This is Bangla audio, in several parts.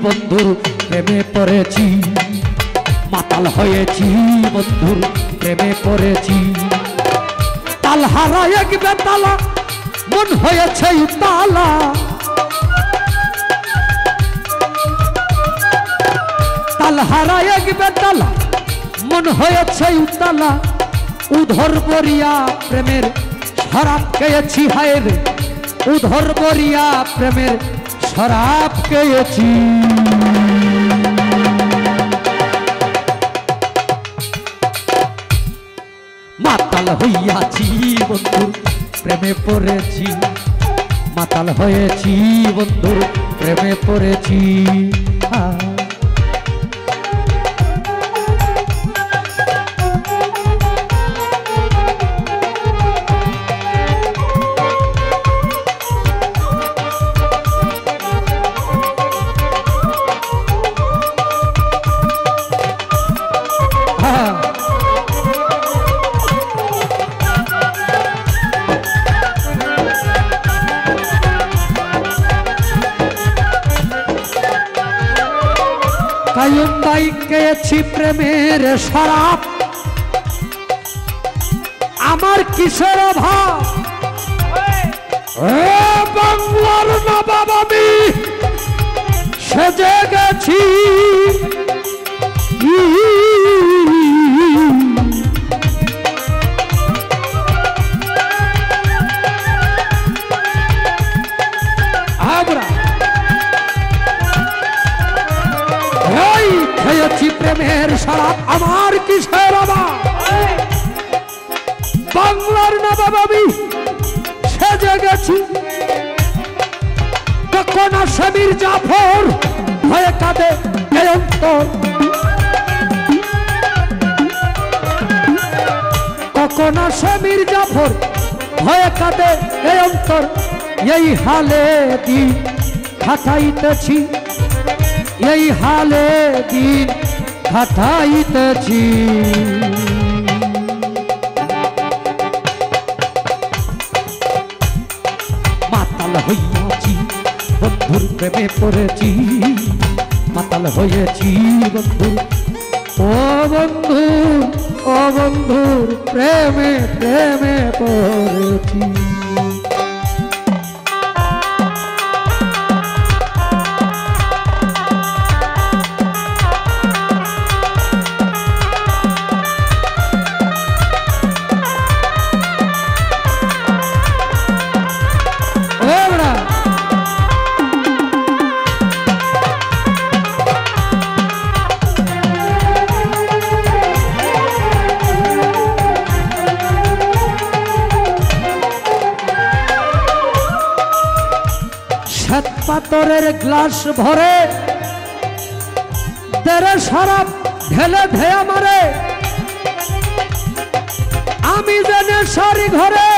বন্ধুর প্রেমে পড়েছি, মাতাল হয়েছি বন্ধুর প্রেমে পড়েছি। তাল হারা এক বেতালা মন হয়েছে উতালা, তাল হারা এক বেতালা মন হয়েছে উতালা। উধর বরিয়া প্রেমের শরাব খেয়েছি হায় রে, উধর বরিয়া প্রেমের শরাব খেয়েছি। মাতাল হইয়াছি বন্ধুর প্রেমে পড়েছি, মাতাল হয়েছি বন্ধুর প্রেমে পড়েছি। কায়ুম ভাই খেয়েছি প্রেমের শরাব, আমার কিসের অভাব। বাংলার নবাব আমি সেজে গেছি, খেয়েছি প্রেমের শরাব, আমার কিসের অভাব। বাংলার নবাব আমি সেজে গেছি। কখন আসে মীর জাফর ভয়ে কাঁদে এ অন্তর, কখন আসে মীর জাফর ভয়ে কাঁদে এ অন্তর। এই হালে দিন খাটাইতেছি, এই হালে দিন খাটাইতেছি। মাতাল হইয়াছি বন্ধুর প্রেমে পড়েছি, মাতাল হয়েছি বন্ধুর, ও বন্ধু ও বন্ধুর প্রেমে প্রেমে পড়েছি। পাথরের গ্লাস ভরে তেরে শরাব ঢেলে ধেয়া মারে, আমি জেনে সারি ঘরে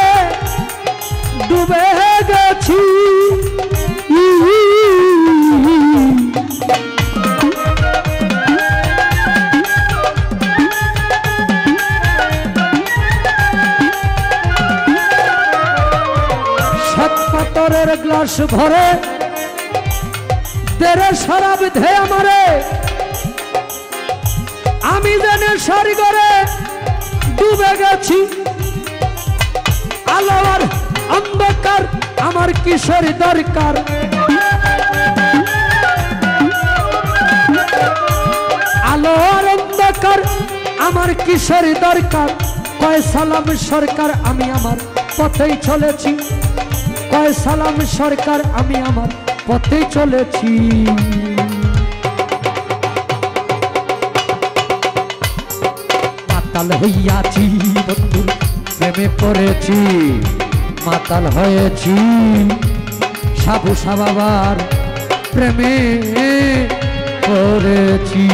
ডুবে গেছি। সাত পাথরের গ্লাস ভরে তেরে শরাব ধেয়া মারে, আমি জেনে সারি ঘরে ডুবে গেছি। আলো আর অন্ধকার আমার কিসের দরকার, আলো আর অন্ধকার আমার কিসের দরকার। কয় সালাম সরকার আমি আমার পথেই চলেছি, কয় সালাম সরকার আমি আমার পথে চলেছি। মাতাল হইয়াছি বন্ধুর প্রেমে পড়েছি, মাতাল হয়েছি সাবু সাবাবার প্রেমে পড়েছি।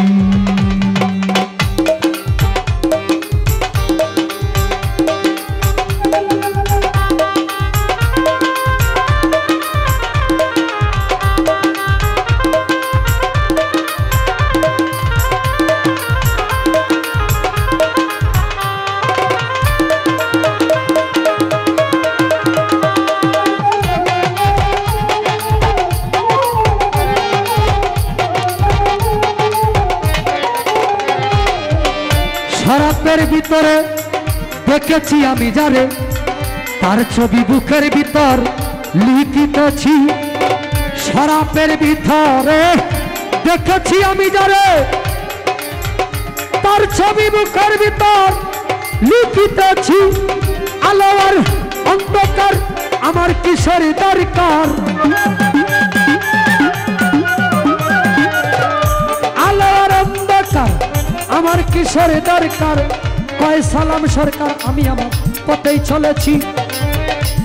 শরাবের ভিতরে দেখেছি আমি যারে, তার ছবি বুকের ভিতর লিখিতেছি। শরাবের ভিতরে দেখেছি আমি যারে, তার ছবি বুকের ভিতর লিখিতেছি। আলো আর অন্ধকার আমার কিসের দরকার, আলো আর অন্ধকার আমার কিসের দরকার। কয় সালাম সরকার আমি আমার পথেই চলেছি,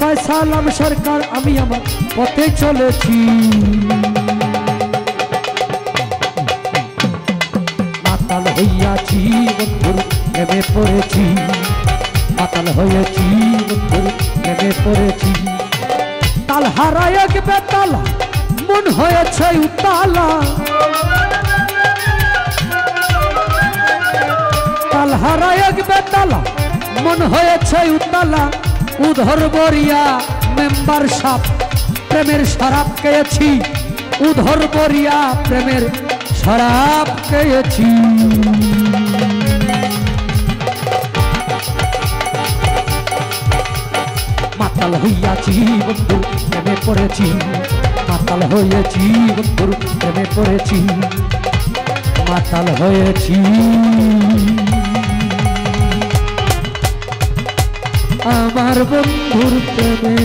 কয় সালাম সরকার আমি আমার পথে চলেছি। মাতাল হইয়াছি বন্ধুর প্রেমে পড়েছি, মাতাল হয়েছি বন্ধুর প্রেমে পড়েছি। তাল হারায় এক বেতালা মন হয়েছে উতালা, তাল হারায় এক বেতালা মন হয়েছে উতালা। উধর বরিয়া মেম্বার সাপ প্রেমের শরাব খেয়েছি, উধর বরিয়া প্রেমের শরাব খেয়েছি। মাতাল হইয়াছি বন্ধু প্রেমে পড়েছি, মাতাল হয়েছি বন্ধুর প্রেমে পড়েছি, মাতাল হয়েছি আমার বন্ধুর প্রেমে।